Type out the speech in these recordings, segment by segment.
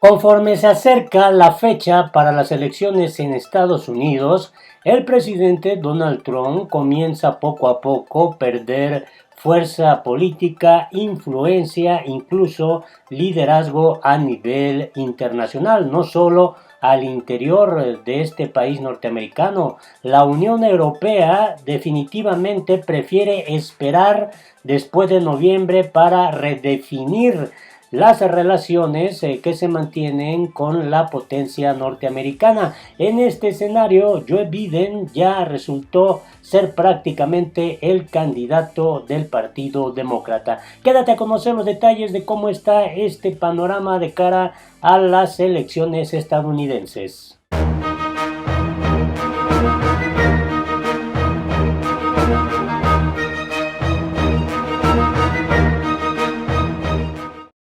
Conforme se acerca la fecha para las elecciones en Estados Unidos, el presidente Donald Trump comienza poco a poco a perder fuerza política, influencia, incluso liderazgo a nivel internacional, no solo al interior de este país norteamericano. La Unión Europea definitivamente prefiere esperar después de noviembre para redefinir las relaciones que se mantienen con la potencia norteamericana. En este escenario, Joe Biden ya resultó ser prácticamente el candidato del Partido Demócrata. Quédate a conocer los detalles de cómo está este panorama de cara a las elecciones estadounidenses.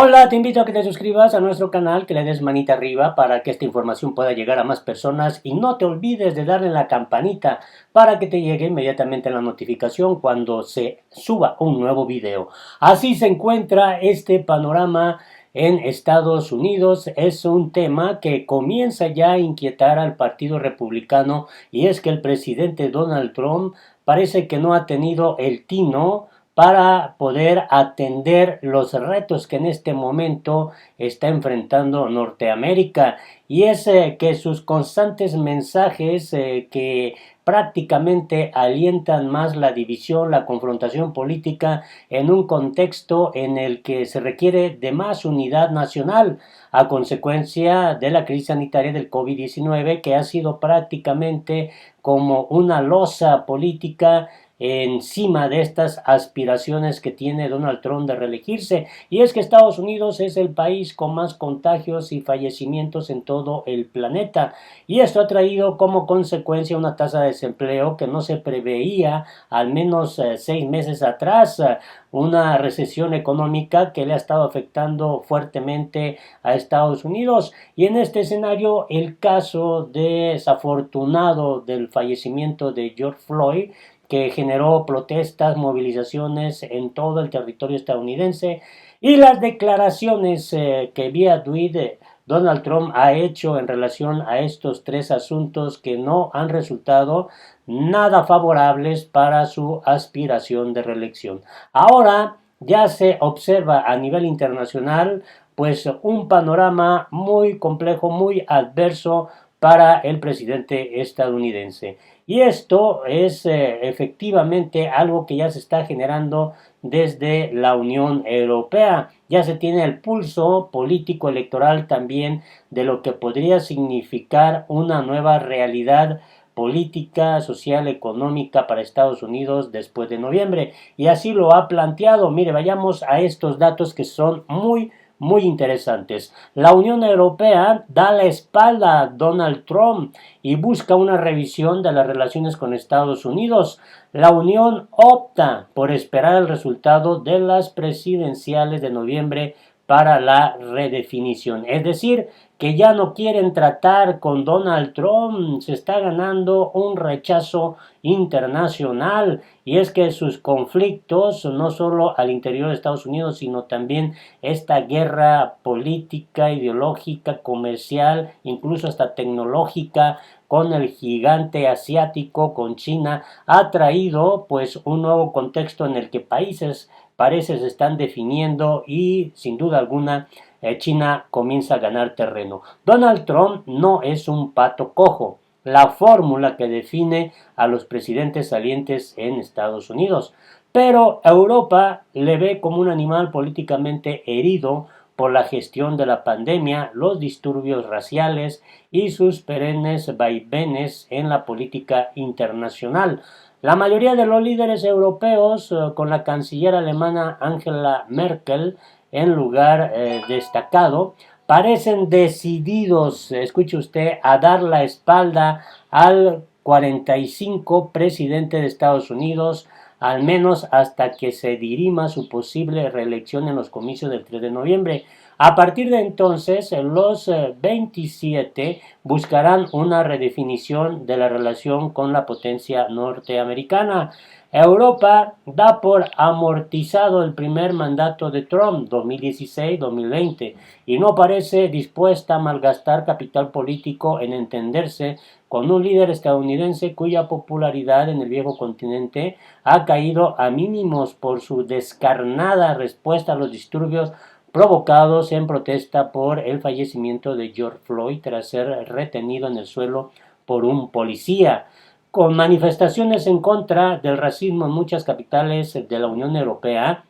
Hola, te invito a que te suscribas a nuestro canal, que le des manita arriba para que esta información pueda llegar a más personas y no te olvides de darle la campanita para que te llegue inmediatamente la notificación cuando se suba un nuevo video. Así se encuentra este panorama en Estados Unidos. Es un tema que comienza ya a inquietar al Partido Republicano y es que el presidente Donald Trump parece que no ha tenido el tino para poder atender los retos que en este momento está enfrentando Norteamérica. Y es que sus constantes mensajes que prácticamente alientan más la división, la confrontación política en un contexto en el que se requiere de más unidad nacional a consecuencia de la crisis sanitaria del COVID-19, que ha sido prácticamente como una losa política encima de estas aspiraciones que tiene Donald Trump de reelegirse. Y es que Estados Unidos es el país con más contagios y fallecimientos en todo el planeta, y esto ha traído como consecuencia una tasa de desempleo que no se preveía al menos 6 meses atrás, una recesión económica que le ha estado afectando fuertemente a Estados Unidos. Y en este escenario, el caso desafortunado del fallecimiento de George Floyd, que generó protestas, movilizaciones en todo el territorio estadounidense, y las declaraciones que vía tweet Donald Trump ha hecho en relación a estos tres asuntos que no han resultado nada favorables para su aspiración de reelección. Ahora ya se observa a nivel internacional pues un panorama muy complejo, muy adverso para el presidente estadounidense. Y esto es efectivamente algo que ya se está generando desde la Unión Europea. Ya se tiene el pulso político electoral también de lo que podría significar una nueva realidad política, social, económica para Estados Unidos después de noviembre. Y así lo ha planteado. Mire, vayamos a estos datos que son muy interesantes. La Unión Europea da la espalda a Donald Trump y busca una revisión de las relaciones con Estados Unidos. La Unión opta por esperar el resultado de las presidenciales de noviembre para la redefinición. Es decir, que ya no quieren tratar con Donald Trump, se está ganando un rechazo internacional, y es que sus conflictos, no solo al interior de Estados Unidos, sino también esta guerra política, ideológica, comercial, incluso hasta tecnológica, con el gigante asiático, con China, ha traído pues un nuevo contexto en el que países parece se están definiendo y sin duda alguna China comienza a ganar terreno. Donald Trump no es un pato cojo, la fórmula que define a los presidentes salientes en Estados Unidos, pero Europa le ve como un animal políticamente herido por la gestión de la pandemia, los disturbios raciales y sus perennes vaivenes en la política internacional. La mayoría de los líderes europeos, con la canciller alemana Angela Merkel en lugar destacado, parecen decididos, escuche usted, a dar la espalda al 45 presidente de Estados Unidos, al menos hasta que se dirima su posible reelección en los comicios del 3 de noviembre. A partir de entonces, los 27 buscarán una redefinición de la relación con la potencia norteamericana. Europa da por amortizado el primer mandato de Trump, 2016-2020, y no parece dispuesta a malgastar capital político en entenderse con un líder estadounidense cuya popularidad en el viejo continente ha caído a mínimos por su descarnada respuesta a los disturbios provocados en protesta por el fallecimiento de George Floyd tras ser retenido en el suelo por un policía. Con manifestaciones en contra del racismo en muchas capitales de la Unión Europea,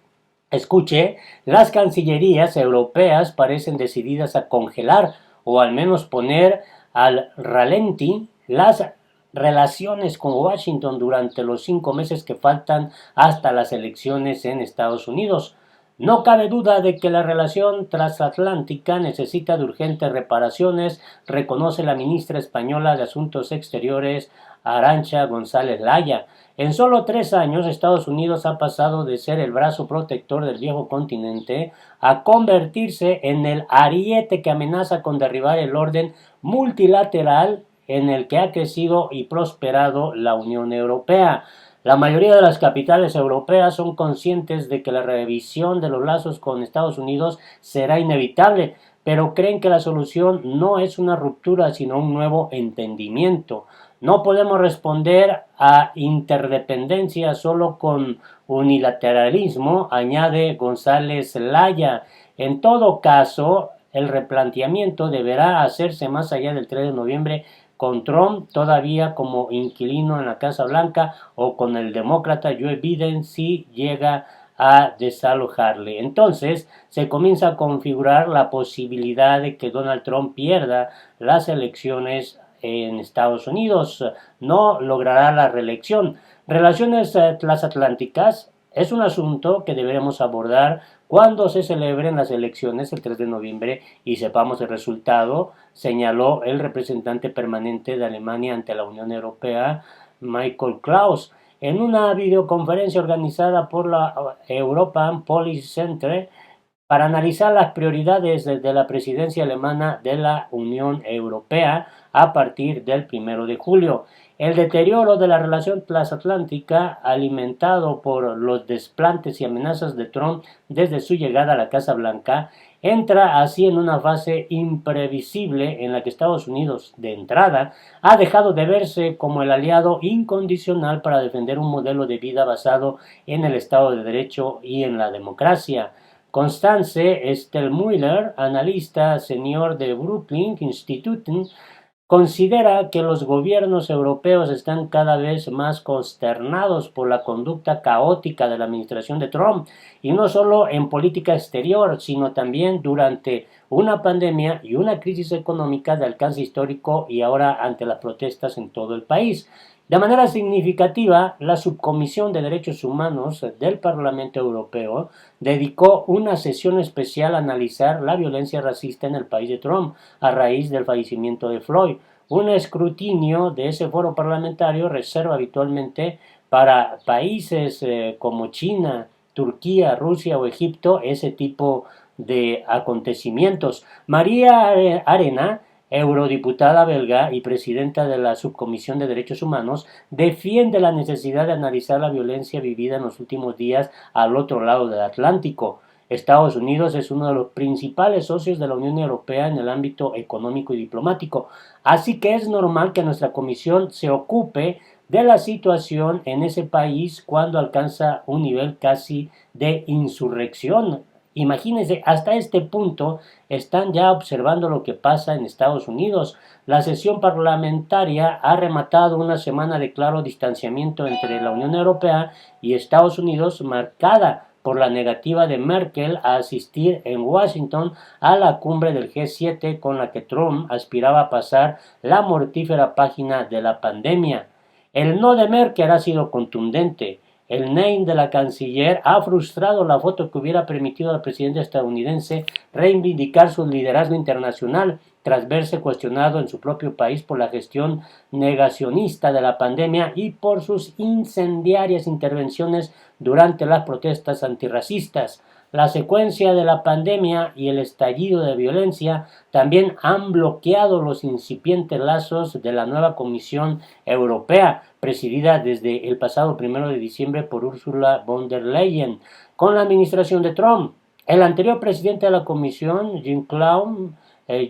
escuche, las cancillerías europeas parecen decididas a congelar o al menos poner al ralentí las relaciones con Washington durante los 5 meses que faltan hasta las elecciones en Estados Unidos. No cabe duda de que la relación transatlántica necesita de urgentes reparaciones, reconoce la ministra española de Asuntos Exteriores, Arantxa González Laya. En solo 3 años, Estados Unidos ha pasado de ser el brazo protector del viejo continente a convertirse en el ariete que amenaza con derribar el orden multilateral en el que ha crecido y prosperado la Unión Europea. La mayoría de las capitales europeas son conscientes de que la revisión de los lazos con Estados Unidos será inevitable, pero creen que la solución no es una ruptura, sino un nuevo entendimiento. No podemos responder a interdependencia solo con unilateralismo, añade González Laya. En todo caso, el replanteamiento deberá hacerse más allá del 3 de noviembre con Trump todavía como inquilino en la Casa Blanca o con el demócrata Joe Biden si llega a desalojarle. Entonces se comienza a configurar la posibilidad de que Donald Trump pierda las elecciones en Estados Unidos, no logrará la reelección. Relaciones transatlánticas es un asunto que deberemos abordar cuando se celebren las elecciones el 3 de noviembre y sepamos el resultado, señaló el representante permanente de Alemania ante la Unión Europea, Michael Klaus. En una videoconferencia organizada por la European Policy Center, para analizar las prioridades de la presidencia alemana de la Unión Europea a partir del 1 de julio. El deterioro de la relación transatlántica, alimentado por los desplantes y amenazas de Trump desde su llegada a la Casa Blanca, entra así en una fase imprevisible en la que Estados Unidos, de entrada, ha dejado de verse como el aliado incondicional para defender un modelo de vida basado en el Estado de Derecho y en la democracia. Constance Stellmüller, analista senior de Brookings Institute, considera que los gobiernos europeos están cada vez más consternados por la conducta caótica de la administración de Trump, y no solo en política exterior, sino también durante una pandemia y una crisis económica de alcance histórico y ahora ante las protestas en todo el país. De manera significativa, la Subcomisión de Derechos Humanos del Parlamento Europeo dedicó una sesión especial a analizar la violencia racista en el país de Trump a raíz del fallecimiento de Floyd. Un escrutinio de ese foro parlamentario reserva habitualmente para países como China, Turquía, Rusia o Egipto ese tipo de acontecimientos. María Arena, eurodiputada belga y presidenta de la Subcomisión de Derechos Humanos, defiende la necesidad de analizar la violencia vivida en los últimos días al otro lado del Atlántico. Estados Unidos es uno de los principales socios de la Unión Europea en el ámbito económico y diplomático, así que es normal que nuestra comisión se ocupe de la situación en ese país cuando alcanza un nivel casi de insurrección. Imagínense, hasta este punto están ya observando lo que pasa en Estados Unidos. La sesión parlamentaria ha rematado una semana de claro distanciamiento entre la Unión Europea y Estados Unidos, marcada por la negativa de Merkel a asistir en Washington a la cumbre del G7 con la que Trump aspiraba a pasar la mortífera página de la pandemia. El no de Merkel ha sido contundente. El Nein de la canciller ha frustrado la foto que hubiera permitido al presidente estadounidense reivindicar su liderazgo internacional tras verse cuestionado en su propio país por la gestión negacionista de la pandemia y por sus incendiarias intervenciones durante las protestas antirracistas. La secuencia de la pandemia y el estallido de violencia también han bloqueado los incipientes lazos de la nueva Comisión Europea, presidida desde el pasado 1 de diciembre por Ursula von der Leyen, con la administración de Trump. El anterior presidente de la Comisión, Jean-Claude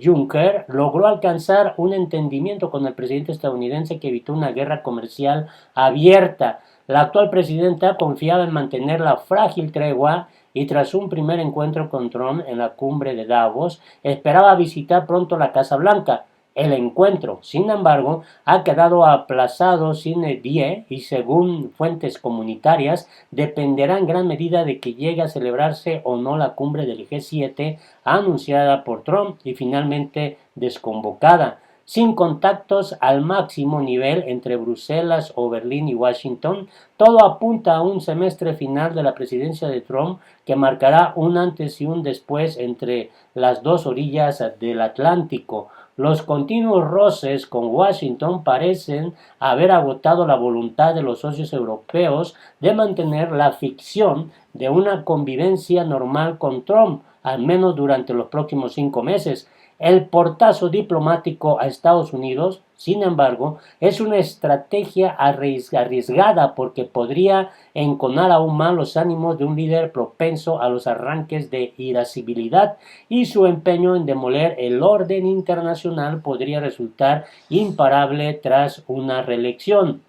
Juncker, logró alcanzar un entendimiento con el presidente estadounidense que evitó una guerra comercial abierta. La actual presidenta confiaba en mantener la frágil tregua y tras un primer encuentro con Trump en la cumbre de Davos, esperaba visitar pronto la Casa Blanca. El encuentro, sin embargo, ha quedado aplazado sine die y según fuentes comunitarias dependerá en gran medida de que llegue a celebrarse o no la cumbre del G7 anunciada por Trump y finalmente desconvocada. Sin contactos al máximo nivel entre Bruselas o Berlín y Washington, todo apunta a un semestre final de la presidencia de Trump que marcará un antes y un después entre las dos orillas del Atlántico. Los continuos roces con Washington parecen haber agotado la voluntad de los socios europeos de mantener la ficción de una convivencia normal con Trump, al menos durante los próximos 5 meses. El portazo diplomático a Estados Unidos, sin embargo, es una estrategia arriesgada porque podría enconar aún más los ánimos de un líder propenso a los arranques de irascibilidad y su empeño en demoler el orden internacional podría resultar imparable tras una reelección.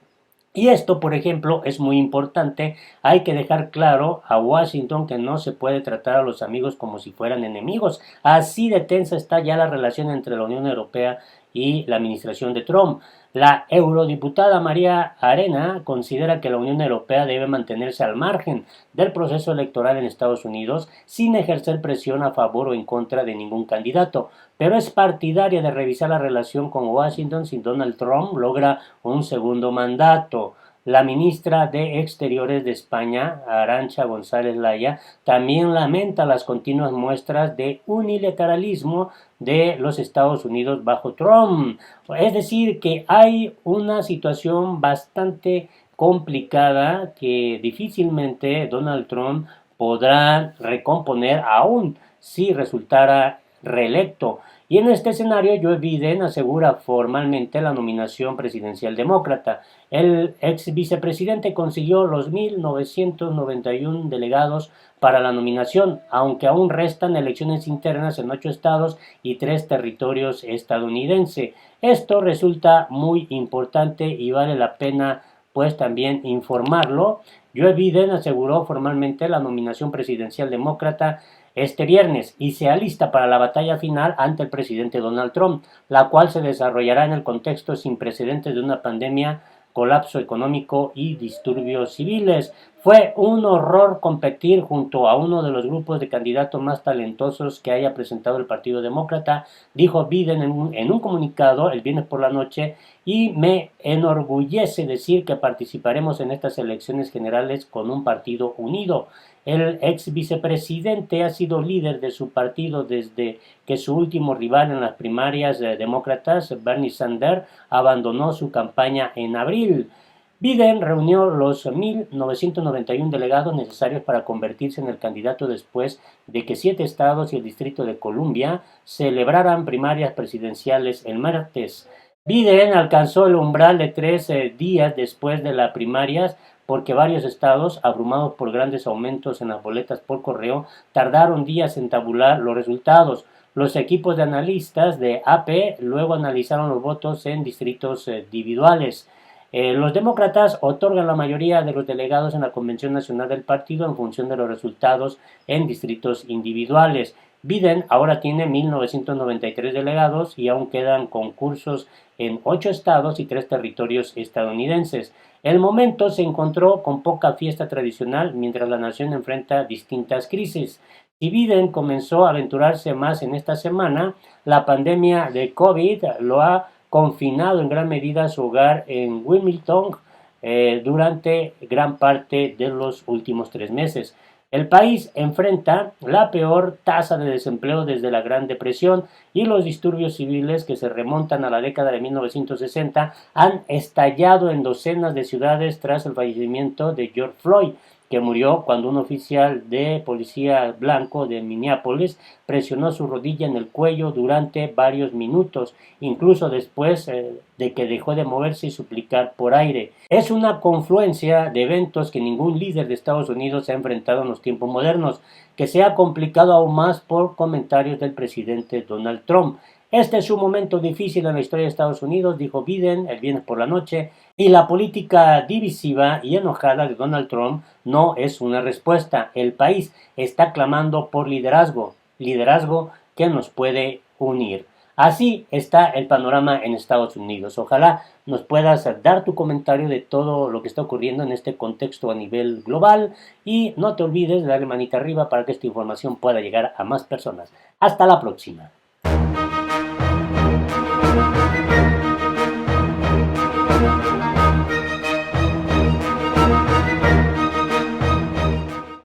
Y esto, por ejemplo, es muy importante. Hay que dejar claro a Washington que no se puede tratar a los amigos como si fueran enemigos. Así de tensa está ya la relación entre la Unión Europea y la administración de Trump. La eurodiputada María Arena considera que la Unión Europea debe mantenerse al margen del proceso electoral en Estados Unidos sin ejercer presión a favor o en contra de ningún candidato, pero es partidaria de revisar la relación con Washington si Donald Trump logra un segundo mandato. La ministra de Exteriores de España, Arantxa González Laya, también lamenta las continuas muestras de unilateralismo de los Estados Unidos bajo Trump. Es decir, que hay una situación bastante complicada que difícilmente Donald Trump podrá recomponer aún si resultara reelecto. Y en este escenario Joe Biden asegura formalmente la nominación presidencial demócrata. El ex vicepresidente consiguió los 1.991 delegados para la nominación, aunque aún restan elecciones internas en 8 estados y 3 territorios estadounidenses. Esto resulta muy importante y vale la pena pues también informarlo. Joe Biden aseguró formalmente la nominación presidencial demócrata este viernes y se alista para la batalla final ante el presidente Donald Trump, la cual se desarrollará en el contexto sin precedentes de una pandemia, colapso económico y disturbios civiles. Fue un horror competir junto a uno de los grupos de candidatos más talentosos que haya presentado el Partido Demócrata, dijo Biden en un comunicado el viernes por la noche, y me enorgullece decir que participaremos en estas elecciones generales con un partido unido. El ex vicepresidente ha sido líder de su partido desde que su último rival en las primarias demócratas, Bernie Sanders, abandonó su campaña en abril. Biden reunió los 1.991 delegados necesarios para convertirse en el candidato después de que 7 estados y el Distrito de Columbia celebraran primarias presidenciales el martes. Biden alcanzó el umbral de 3 días después de las primarias porque varios estados, abrumados por grandes aumentos en las boletas por correo, tardaron días en tabular los resultados. Los equipos de analistas de AP luego analizaron los votos en distritos individuales. Los demócratas otorgan la mayoría de los delegados en la Convención Nacional del Partido en función de los resultados en distritos individuales. Biden ahora tiene 1.993 delegados y aún quedan concursos en 8 estados y 3 territorios estadounidenses. El momento se encontró con poca fiesta tradicional mientras la nación enfrenta distintas crisis. Si Biden comenzó a aventurarse más en esta semana, la pandemia de COVID lo ha confinado en gran medida a su hogar en Wilmington durante gran parte de los últimos 3 meses. El país enfrenta la peor tasa de desempleo desde la Gran Depresión y los disturbios civiles que se remontan a la década de 1960 han estallado en docenas de ciudades tras el fallecimiento de George Floyd. que murió cuando un oficial de policía blanco de Minneapolis presionó su rodilla en el cuello durante varios minutos, incluso después de que dejó de moverse y suplicar por aire. Es una confluencia de eventos que ningún líder de Estados Unidos se ha enfrentado en los tiempos modernos, que se ha complicado aún más por comentarios del presidente Donald Trump. Este es un momento difícil en la historia de Estados Unidos, dijo Biden el viernes por la noche, y la política divisiva y enojada de Donald Trump no es una respuesta. El país está clamando por liderazgo, liderazgo que nos puede unir. Así está el panorama en Estados Unidos. Ojalá nos puedas dar tu comentario de todo lo que está ocurriendo en este contexto a nivel global y no te olvides de darle manita arriba para que esta información pueda llegar a más personas. Hasta la próxima.